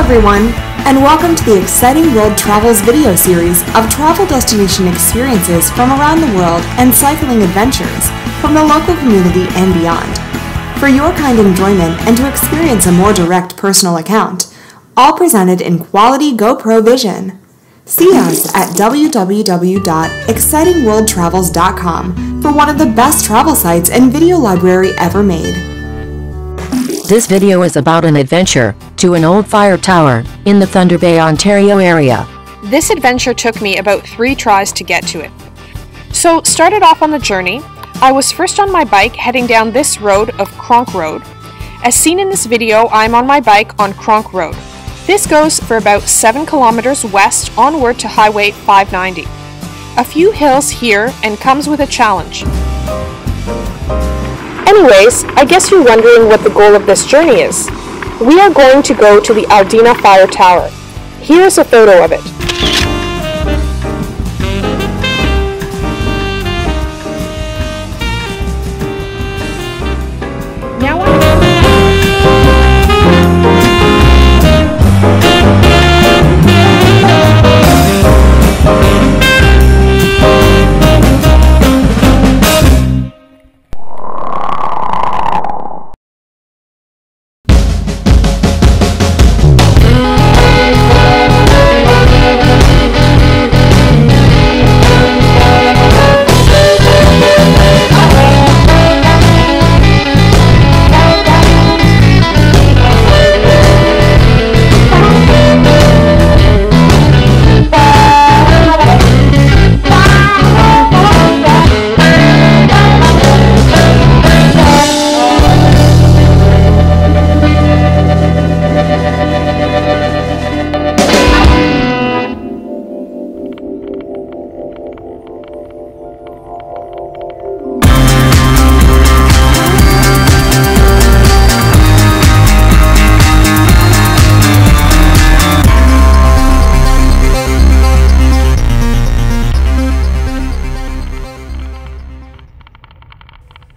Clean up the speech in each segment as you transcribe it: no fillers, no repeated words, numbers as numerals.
everyone, and welcome to the Exciting World Travels video series of travel destination experiences from around the world and cycling adventures from the local community and beyond. For your kind enjoyment and to experience a more direct personal account, all presented in quality GoPro vision. See us at www.excitingworldtravels.com for one of the best travel sites and video library ever made. This video is about an adventure to an old fire tower in the Thunder Bay, Ontario area. This adventure took me about 3 tries to get to it. So, started off on the journey, I was first on my bike heading down this road of Cronk Road. As seen in this video, I'm on my bike on Cronk Road. This goes for about 7 kilometers west onward to Highway 590. A few hills here and comes with a challenge. Anyways, I guess you're wondering what the goal of this journey is. We are going to go to the Aldina Fire Tower. Here is a photo of it.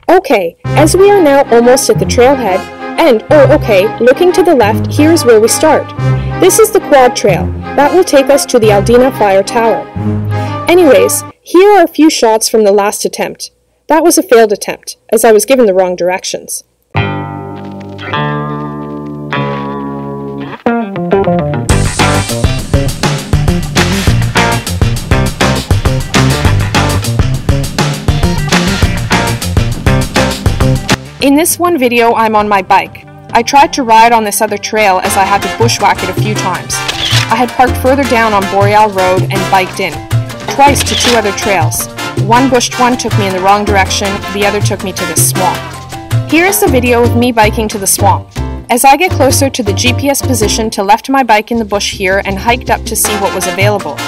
Okay, as we are now almost at the trailhead, and looking to the left, here is where we start. This is the quad trail. That will take us to the Aldina Fire Tower. Anyways, here are a few shots from the last attempt. That was a failed attempt, as I was given the wrong directions. In this one video, I'm on my bike. I tried to ride on this other trail as I had to bushwhack it a few times. I had parked further down on Boreal Road and biked in, twice to 2 other trails. One bushed one took me in the wrong direction, the other took me to this swamp. Here is the video of me biking to the swamp. As I get closer to the GPS position, to left my bike in the bush here and hiked up to see what was available.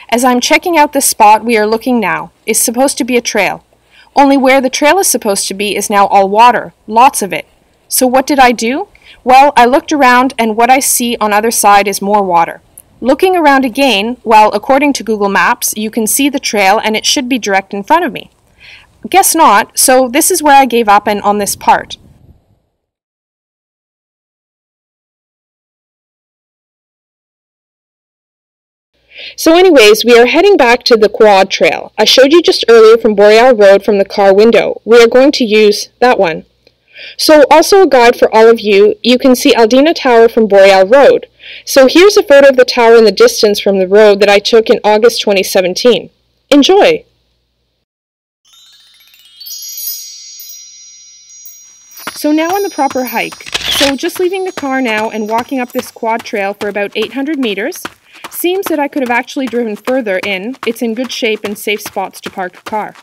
As I'm checking out the spot we are looking now is supposed to be a trail. Only where the trail is supposed to be is now all water, lots of it. So what did I do? Well, I looked around and what I see on other side is more water. Looking around again, well, according to Google Maps, you can see the trail and it should be direct in front of me. Guess not, so this is where I gave up on this part. So anyways, we are heading back to the quad trail. I showed you just earlier from Boreal Road from the car window. We are going to use that one. So also a guide for all of you, you can see Aldina Tower from Boreal Road. So here's a photo of the tower in the distance from the road that I took in August 2017. Enjoy! So now on the proper hike. So just leaving the car now and walking up this quad trail for about 800 meters. Seems that I could have actually driven further in. It's in good shape and safe spots to park a car.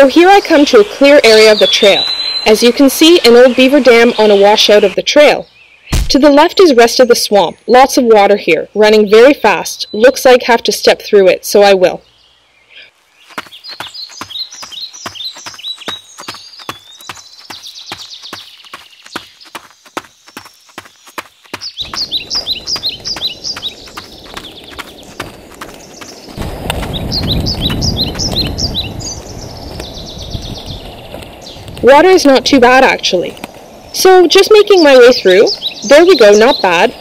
So here I come to a clear area of the trail. As you can see, an old beaver dam on a washout of the trail. To the left is rest of the swamp, lots of water here, running very fast. Looks like have to step through it, so I will. Water is not too bad actually. So just making my way through. There we go, not bad.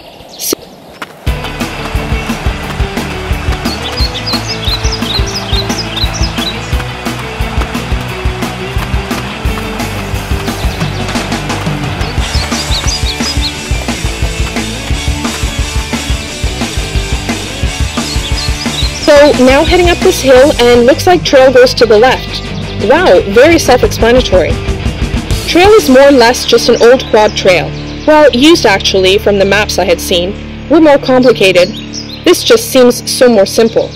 So now heading up this hill and looks like trail goes to the left. Wow, very self-explanatory. Trail is more or less just an old quad trail. Well, used actually from the maps I had seen. Were more complicated. This just seems so more simple.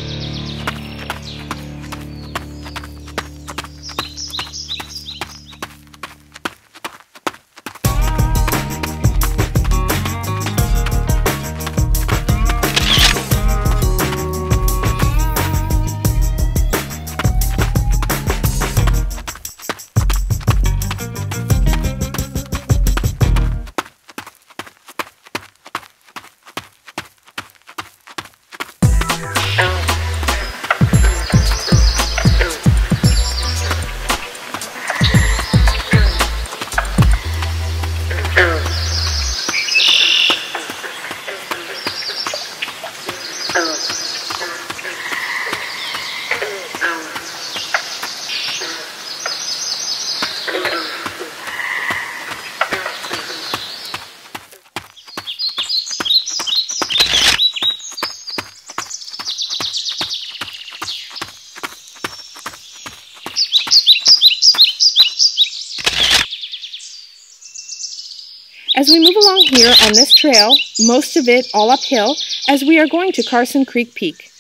As we move along here on this trail, most of it all uphill, as we are going to Carson Creek Peak.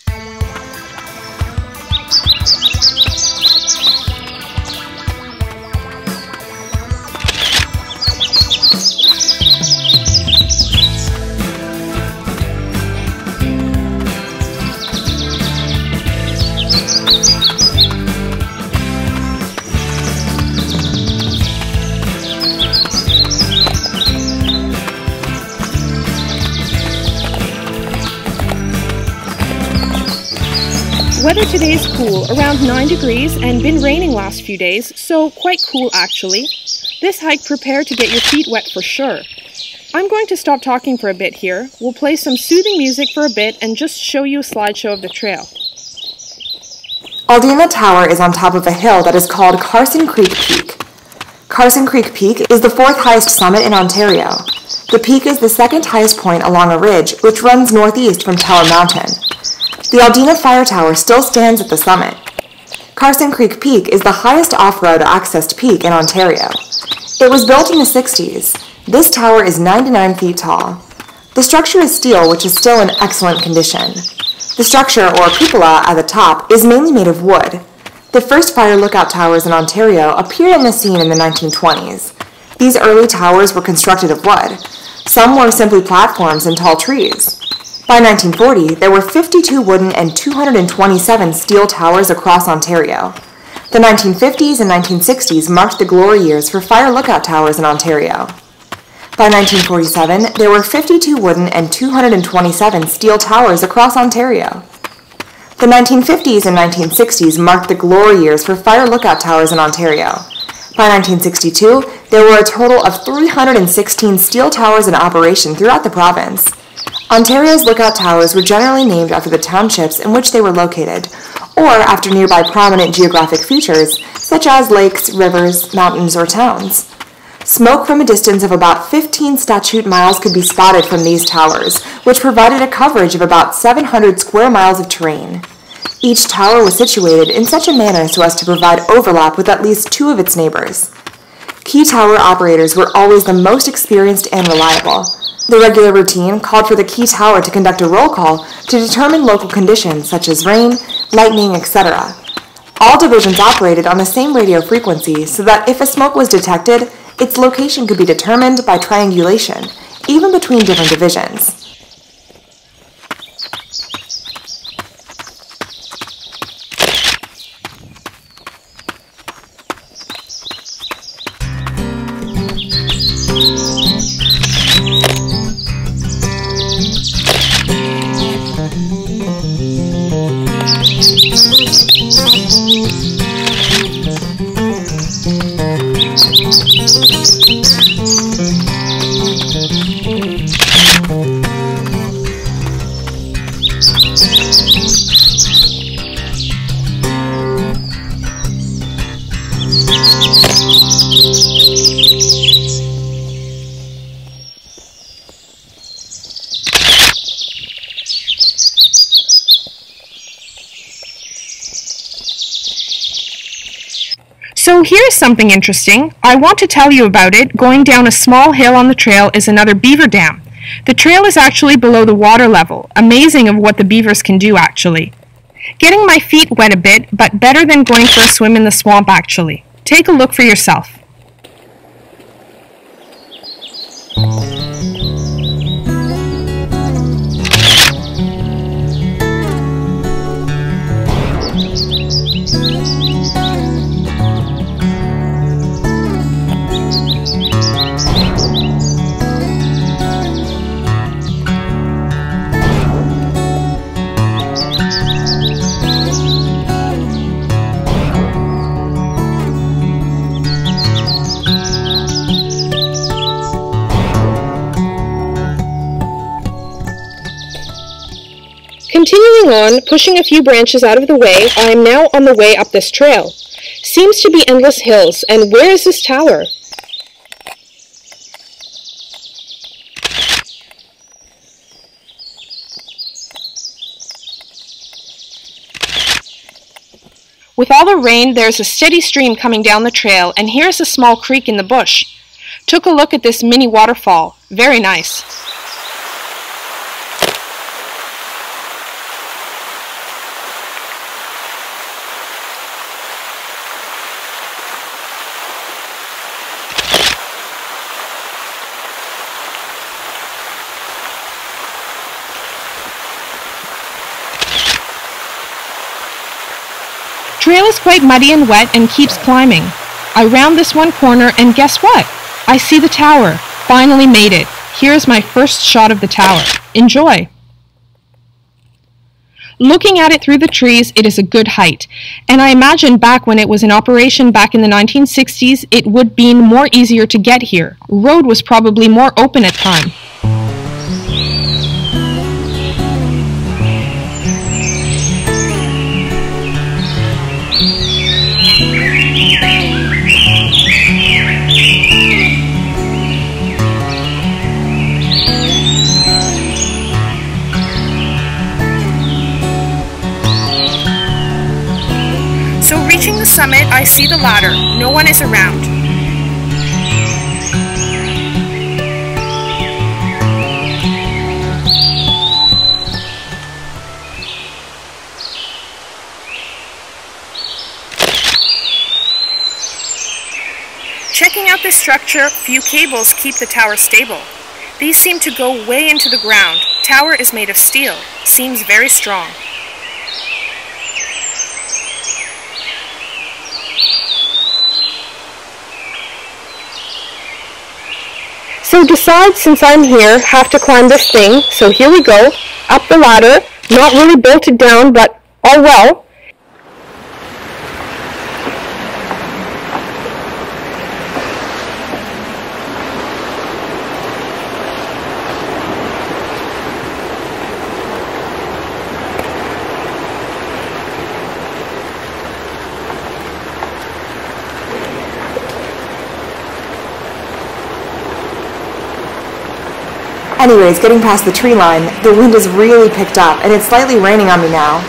Weather today is cool, around 9 degrees, and been raining last few days, so quite cool actually. This hike, prepare to get your feet wet for sure. I'm going to stop talking for a bit here. We'll play some soothing music for a bit and just show you a slideshow of the trail. Aldina Tower is on top of a hill that is called Carson Creek Peak. Carson Creek Peak is the 4th highest summit in Ontario. The peak is the 2nd highest point along a ridge which runs northeast from Tower Mountain. The Aldina Fire Tower still stands at the summit. Carson Creek Peak is the highest off-road accessed peak in Ontario. It was built in the 60s. This tower is 99 feet tall. The structure is steel, which is still in excellent condition. The structure, or cupola, at the top is mainly made of wood. The first fire lookout towers in Ontario appeared on the scene in the 1920s. These early towers were constructed of wood. Some were simply platforms and tall trees. By 1940, there were 52 wooden and 227 steel towers across Ontario. The 1950s and 1960s marked the glory years for fire lookout towers in Ontario. By 1947, there were 52 wooden and 227 steel towers across Ontario. The 1950s and 1960s marked the glory years for fire lookout towers in Ontario. By 1962, there were a total of 316 steel towers in operation throughout the province. Ontario's lookout towers were generally named after the townships in which they were located, or after nearby prominent geographic features, such as lakes, rivers, mountains, or towns. Smoke from a distance of about 15 statute miles could be spotted from these towers, which provided a coverage of about 700 square miles of terrain. Each tower was situated in such a manner so as to provide overlap with at least two of its neighbors. Key tower operators were always the most experienced and reliable. The regular routine called for the key tower to conduct a roll call to determine local conditions such as rain, lightning, etc. All divisions operated on the same radio frequency so that if a smoke was detected, its location could be determined by triangulation, even between different divisions. So here's something interesting. I want to tell you about it. Going down a small hill on the trail is another beaver dam. The trail is actually below the water level. Amazing of what the beavers can do, actually. Getting my feet wet a bit, but better than going for a swim in the swamp, actually. Take a look for yourself. Continuing on, pushing a few branches out of the way, I am now on the way up this trail. Seems to be endless hills, and where is this tower? With all the rain, there's a steady stream coming down the trail, and here's a small creek in the bush. Took a look at this mini waterfall. Very nice. Trail is quite muddy and wet and keeps climbing. I round this one corner and guess what? I see the tower. Finally made it. Here's my first shot of the tower. Enjoy! Looking at it through the trees, it is a good height. And I imagine back when it was in operation back in the 1960s, it would be more easier to get here. Road was probably more open at time. Reaching the summit, I see the ladder. No one is around. Checking out this structure, few cables keep the tower stable. These seem to go way into the ground. Tower is made of steel. Seems very strong. So decide, since I'm here, have to climb this thing, so here we go, up the ladder, not really bolted down, but all well. Anyways, getting past the tree line, the wind has really picked up, and it's slightly raining on me now.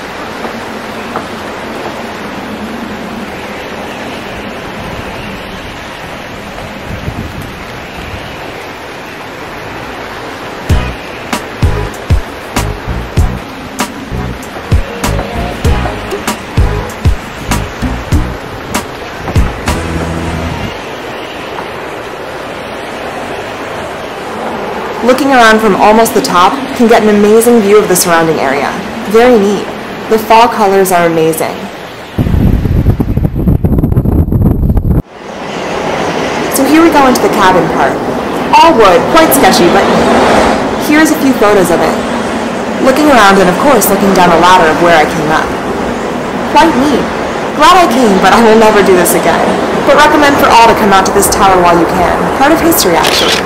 Looking around from almost the top can get an amazing view of the surrounding area. Very neat. The fall colors are amazing. So here we go into the cabin part. All wood, quite sketchy, but here's a few photos of it. Looking around and of course looking down a ladder of where I came up. Quite neat. Glad I came, but I will never do this again. But recommend for all to come out to this tower while you can. Part of history, actually.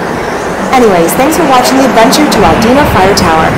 Anyways, thanks for watching the adventure to Aldina Fire Tower.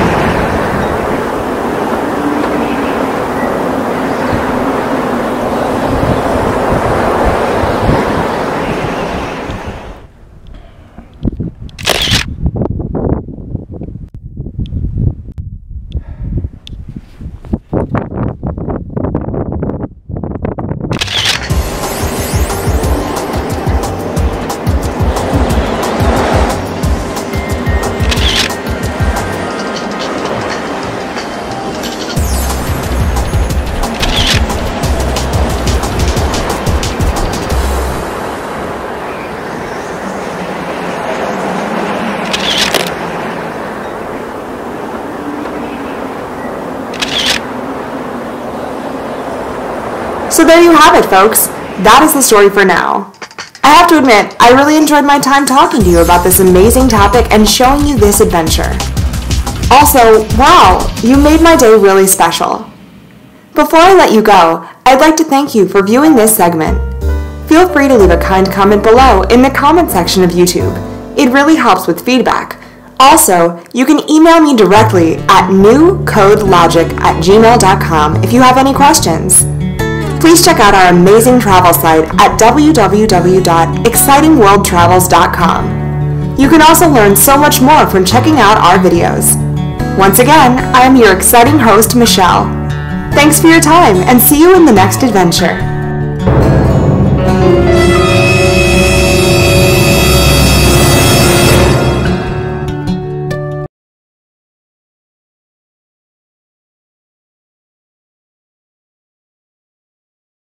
So there you have it, folks. That is the story for now. I have to admit, I really enjoyed my time talking to you about this amazing topic and showing you this adventure. Also, wow, you made my day really special. Before I let you go, I'd like to thank you for viewing this segment. Feel free to leave a kind comment below in the comment section of YouTube. It really helps with feedback. Also, you can email me directly at newcodelogic@gmail.com if you have any questions. Please check out our amazing travel site at www.excitingworldtravels.com. You can also learn so much more from checking out our videos. Once again, I am your exciting host, Michelle. Thanks for your time, and see you in the next adventure.